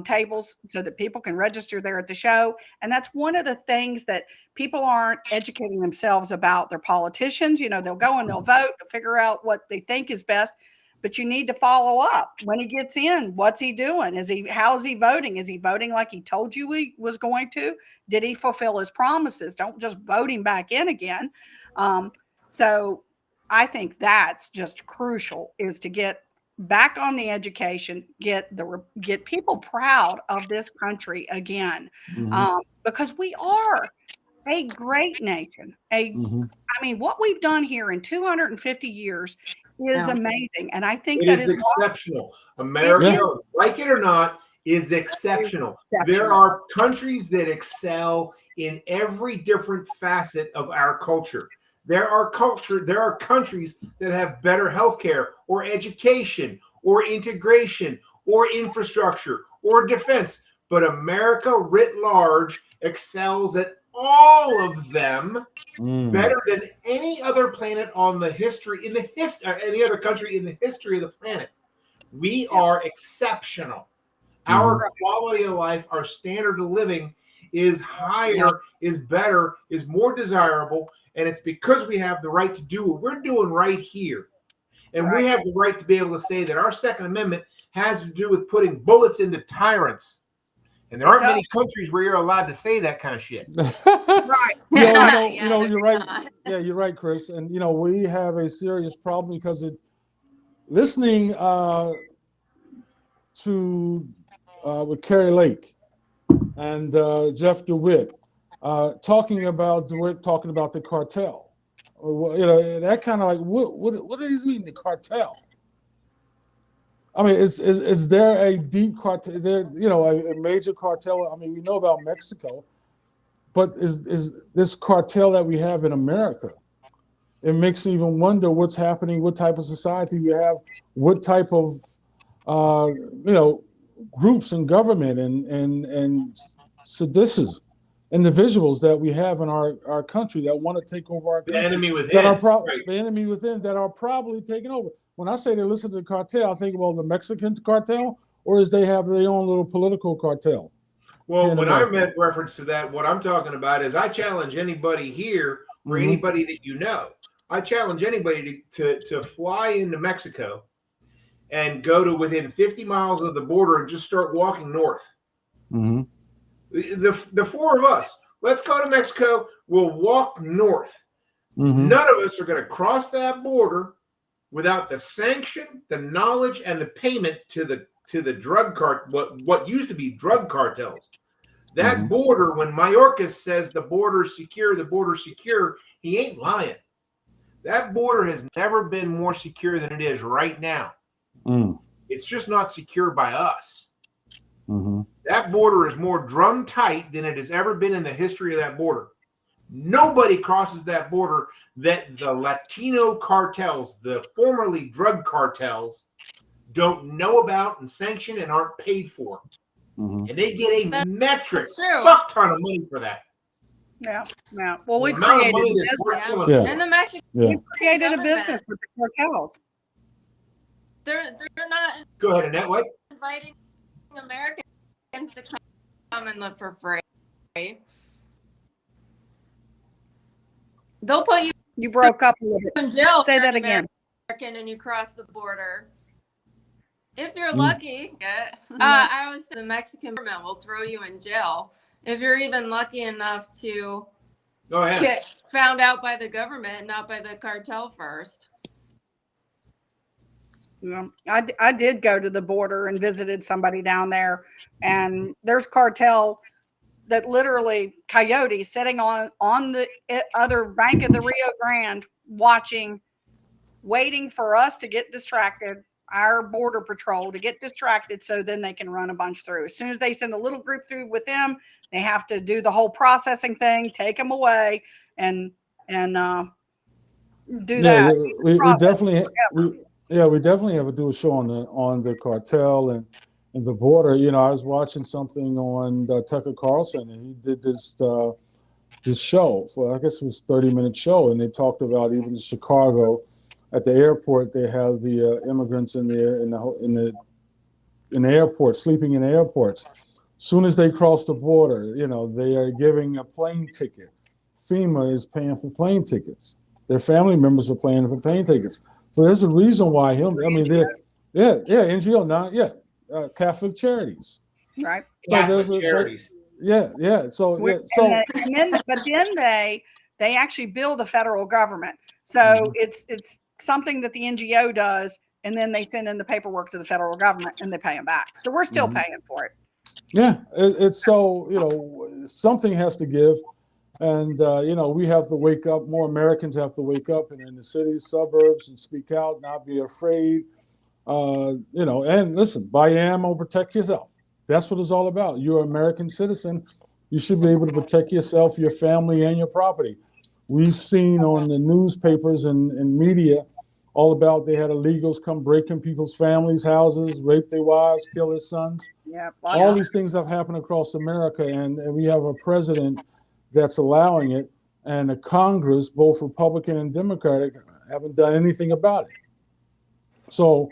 tables so that people can register there at the show. And that's one of the things that people aren't educating themselves about. Their politicians, they'll go and they'll vote, they'll figure out what they think is best. But you need to follow up when he gets in. What's he doing? How's he voting? Is he voting like he told you he was going to? Did he fulfill his promises? Don't just vote him back in again. So I think that's just crucial, is to get back on the education, get people proud of this country again, because we are a great nation. I mean, what we've done here in 250 years is amazing, and I think it is exceptional. America, like it or not, is exceptional. There are countries that excel in every different facet of our culture. There are countries that have better healthcare or education or integration or infrastructure or defense. But America writ large excels at all of them better than any other planet on the any other country in the history of the planet. We are exceptional. Our quality of life, our standard of living is higher, is better, is more desirable. And it's because we have the right to do what we're doing right here. And we have the right to be able to say that our Second Amendment has to do with putting bullets into tyrants. And there aren't many countries where you're allowed to say that kind of shit. You're right. Yeah, you're right, Chris. And, we have a serious problem because listening to with Kari Lake and Jeff DeWitt, talking about the cartel, that kind of like what does he mean, the cartel? I mean, is there a deep cartel? Is there a major cartel? I mean, we know about Mexico, but is this cartel that we have in America? It makes me even wonder what's happening, what type of society we have, what type of groups in government and seditious individuals that we have in our country that want to take over our country. The enemy within. The enemy within that are probably taking over. When I say they listen to the cartel, I think, well, the Mexican cartel, or is they have their own little political cartel? Well, when I made reference to that, what I'm talking about is I challenge anybody here or anybody that I challenge anybody to fly into Mexico and go to within 50 miles of the border and just start walking north. The four of us, let's go to Mexico. We'll walk north. None of us are going to cross that border without the sanction, the knowledge, and the payment to the drug what used to be drug cartels. That border, when Mayorkas says the border's secure, he ain't lying. That border has never been more secure than it is right now. It's just not secure by us. That border is more drum tight than it has ever been in the history of that border. Nobody crosses that border that the Latino cartels, the formerly drug cartels, don't know about and sanction and aren't paid for. And they get a metric fuck ton of money for that. Yeah. Well, we and the Mexican created a business with the cartels. They're not. Go ahead, Annette. What? Inviting Americans to come and live for free. They'll put you. You broke up a little bit. In jail. Say that again. American and you cross the border. If you're lucky, I was the Mexican government will throw you in jail if you're even lucky enough to get found out by the government, not by the cartel first. Yeah, I did go to the border and visited somebody down there, and there's cartel that literally coyotes sitting on the other bank of the Rio Grande waiting for us to get distracted, our border patrol to get distracted so then they can run a bunch through. As soon as they send a little group through with them, they have to do the whole processing thing, take them away and do that. We definitely have to do a show on the cartel and the border. I was watching something on Tucker Carlson, and he did this show for, I guess it was a 30-minute show, and they talked about even in Chicago at the airport, they have the immigrants in the airport, sleeping in airports. Soon as they cross the border, they are giving a plane ticket. FEMA is paying for plane tickets. Their family members are paying for plane tickets. So there's a reason why NGO now, Catholic Charities, right? Catholic charities. But then they actually bill the federal government. So it's something that the NGO does, and then they send in the paperwork to the federal government and they pay them back. So we're still paying for it. Yeah, it's so, something has to give. And, we have to wake up. More Americans have to wake up and in the cities, suburbs, and speak out, not be afraid. And listen, buy ammo, protect yourself. That's what it's all about. You're an American citizen. You should be able to protect yourself, your family, and your property. We've seen on the newspapers and media all about they had illegals come breaking people's families' houses, rape their wives, kill their sons. Yeah, all these things have happened across America, and we have a president that's allowing it, and the Congress, both Republican and Democratic, haven't done anything about it. So,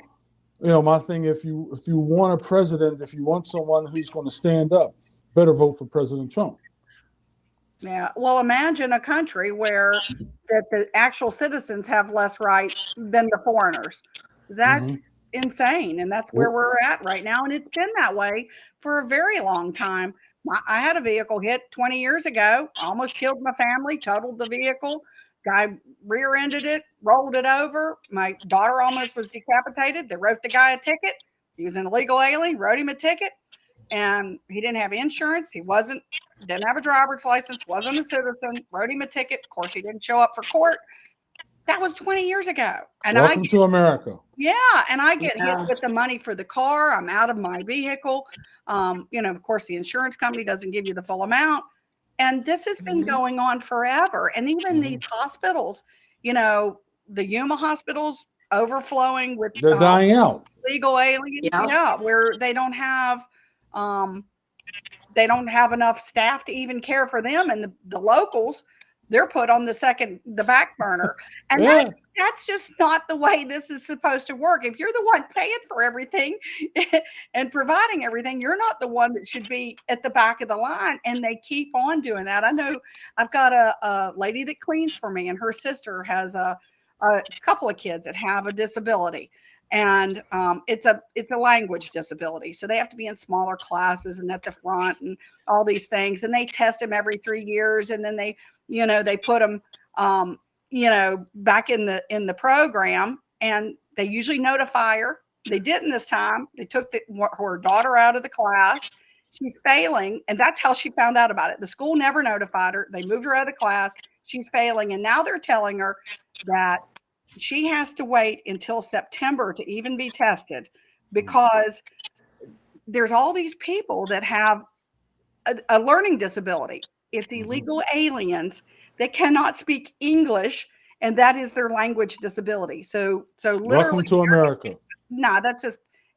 my thing, if you want a president, if you want someone who's going to stand up, better vote for President Trump. Yeah. Well, imagine a country where that the actual citizens have less rights than the foreigners. That's insane. And that's where we're at right now. And it's been that way for a very long time. I had a vehicle hit 20 years ago, almost killed my family, totaled the vehicle. Guy rear-ended it, rolled it over. My daughter almost was decapitated. They wrote the guy a ticket. He was an illegal alien, wrote him a ticket, and he didn't have insurance. Didn't have a driver's license, wasn't a citizen, wrote him a ticket. Of course, he didn't show up for court. That was 20 years ago. And welcome to America. Yeah, and I get hit with the money for the car. I'm out of my vehicle. Of course, the insurance company doesn't give you the full amount. And this has been going on forever. And even these hospitals, the Yuma hospitals overflowing with they're dying out. Legal aliens, where they don't have enough staff to even care for them, and the locals, they're put on the back burner. And that's just not the way this is supposed to work. If you're the one paying for everything and providing everything, you're not the one that should be at the back of the line. And they keep on doing that. I know I've got a lady that cleans for me, and her sister has a couple of kids that have a disability. And it's a language disability. So they have to be in smaller classes and at the front and all these things. And they test them every 3 years. And then they put them, back in the program, and they usually notify her. They didn't this time. They took her daughter out of the class. she's failing, and that's how she found out about it. The school never notified her. They moved her out of class. She's failing, and now they're telling her that she has to wait until September to even be tested, because there's all these people that have a learning disability. It's illegal aliens that cannot speak English, and that is their language disability. So literally, Welcome to America. No,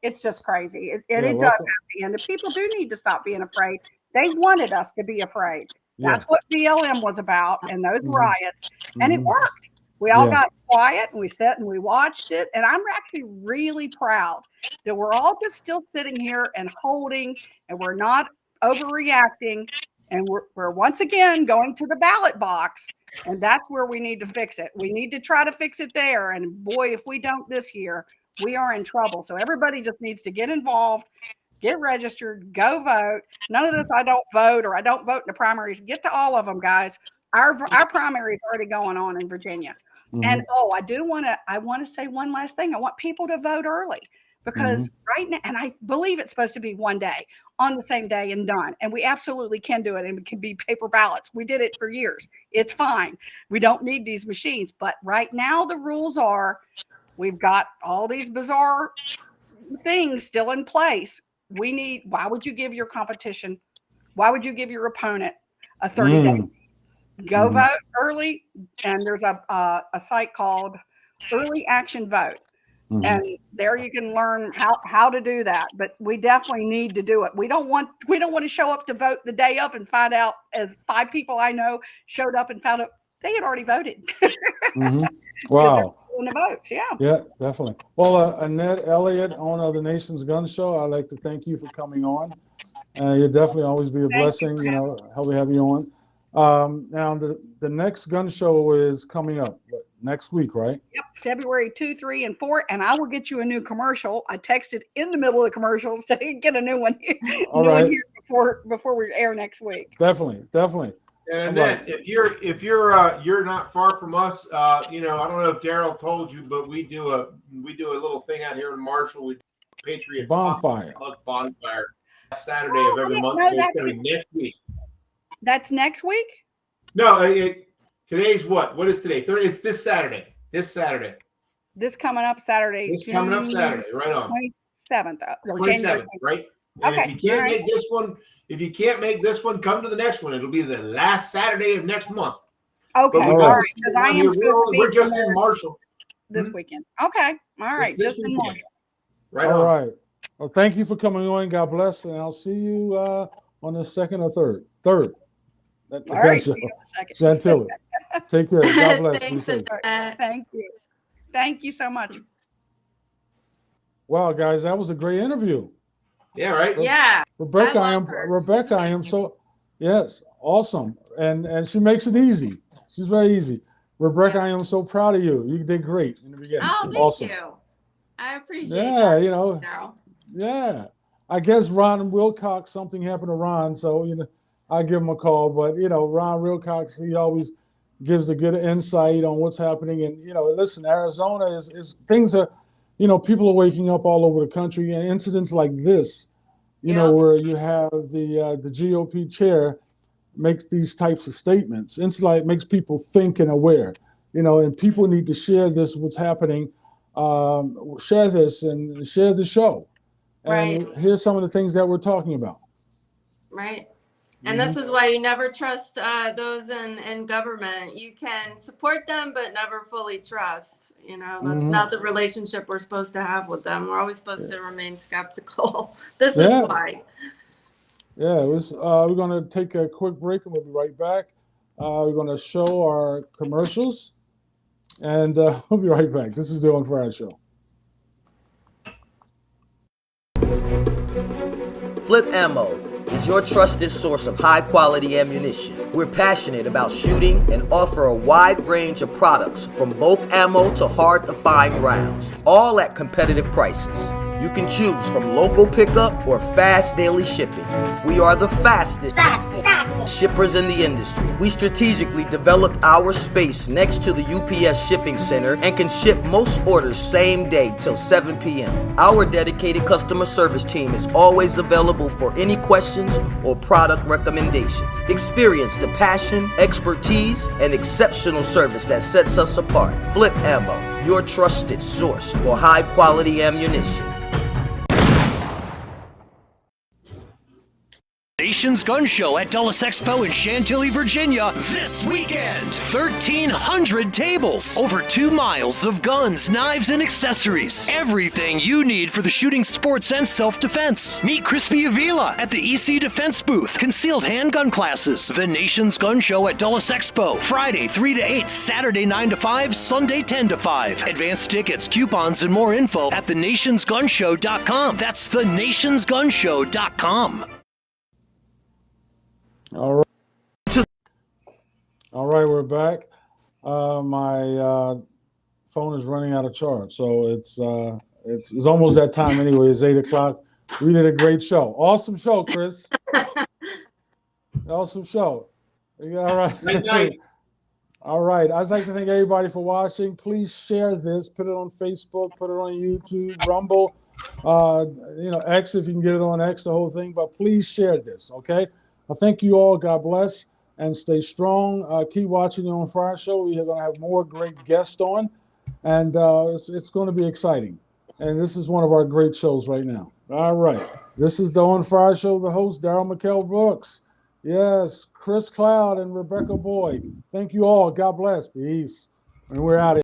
it's just crazy. It does welcome. have to end. The people do need to stop being afraid. They wanted us to be afraid. That's what BLM was about, and those riots, and it worked. We all got quiet, and we sat and we watched it, and I'm actually really proud that we're all just still sitting here and holding, and we're not overreacting, and we're once again going to the ballot box, and that's where we need to fix it. We need to try to fix it there, and boy, if we don't this year, we are in trouble. So everybody just needs to get involved, get registered, go vote. None of this, I don't vote or I don't vote in the primaries. Get to all of them, guys. Our primary is already going on in Virginia. And I want to say one last thing. I want people to vote early, because right now, and I believe it's supposed to be one day on the same day and done. And we absolutely can do it. And it can be paper ballots. We did it for years. It's fine. We don't need these machines. But right now the rules are, we've got all these bizarre things still in place. Why would you give your competition? Why would you give your opponent a 30-day? Go vote early. And there's a site called Early Action Vote. And there you can learn how to do that. But we definitely need to do it. We don't want to show up to vote the day of and find out, as 5 people I know showed up and found out they had already voted. Wow. The votes, Yeah, definitely. Well, Annette Elliott, owner of the Nation's Gun Show, I'd like to thank you for coming on. You'll definitely always be a blessing, how we have you on. Now, the next gun show is coming up next week, right? Yep, February 2, 3, and 4, and I will get you a new commercial. I texted in the middle of the commercials to get a new one, one here before we air next week. Definitely. And Annette, if you're not far from us, I don't know if Daryl told you, but we do a little thing out here in Marshall. We do a Patriot bonfire Saturday of every month. So it's going to be next week. That's next week? No, today's what? What is today? It's this Saturday. This coming up Saturday. Right on. 27th. 27th, right? And Okay. if you can't make this one, come to the next one. It'll be the last Saturday of next month. Okay, all right. Because I am we're just in Marshall this weekend. Okay, all right. Just in Marshall. Right all on. right. Well, thank you for coming on. God bless, and I'll see you on the 2nd or 3rd. Third. All right. Chantilly. Take care. God bless. Thanks, Thank you. Thank you so much. Wow, guys, that was a great interview. Yeah, right. Yeah. Rebecca, I am so, yes, awesome. And she makes it easy. She's very easy. Rebecca, I am so proud of you. You did great in the beginning. Oh, thank you. I appreciate that. Yeah, Daryl. Yeah. I guess Ron Wilcox, something happened to Ron, so I give him a call. But Ron Wilcox, he always gives a good insight on what's happening. And listen, Arizona is things are, people are waking up all over the country, and incidents like this, where you have the GOP chair makes these types of statements. It's like makes people think and aware, and people need to share this, what's happening, share this and share the show. And here's some of the things that we're talking about. Right. And this is why you never trust those in government. You can support them, but never fully trust. That's not the relationship we're supposed to have with them. We're always supposed to remain skeptical. This is why. Yeah, we're going to take a quick break and we'll be right back. We're going to show our commercials, and we'll be right back. This is the On Friday Show. Flip Ammo is your trusted source of high-quality ammunition. We're passionate about shooting and offer a wide range of products from bulk ammo to hard-to-find rounds, all at competitive prices. You can choose from local pickup or fast daily shipping. We are the fastest shippers in the industry. We strategically developed our space next to the UPS shipping center and can ship most orders same day till 7 p.m. Our dedicated customer service team is always available for any questions or product recommendations. Experience the passion, expertise, and exceptional service that sets us apart. Flip Ammo, your trusted source for high quality ammunition. Nation's Gun Show at Dulles Expo in Chantilly, Virginia this weekend. 1,300 tables, over 2 miles of guns, knives, and accessories. Everything you need for the shooting sports and self-defense. Meet Crispy Avila at the EC Defense booth. Concealed handgun classes. The Nation's Gun Show at Dulles Expo. Friday 3 to 8, Saturday 9 to 5, Sunday 10 to 5. Advanced tickets, coupons, and more info at thenationsgunshow.com. That's thenationsgunshow.com. All right, we're back. My phone is running out of charge, so it's almost that time anyway. It's 8 o'clock. We did a great show. Awesome show, Chris. Awesome show. All right. Night. All right. I'd like to thank everybody for watching. Please share this. Put it on Facebook. Put it on YouTube, Rumble, X if you can get it on X, the whole thing. But please share this, okay? I thank you all. God bless. And stay strong. Keep watching the On Fire Show. We are going to have more great guests on, and it's going to be exciting. And this is one of our great shows right now. All right. This is the On Fire Show. The host, Daryl McKell Brooks. Yes, Chris Cloud and Rebecca Boyd. Thank you all. God bless. Peace. And we're out of here.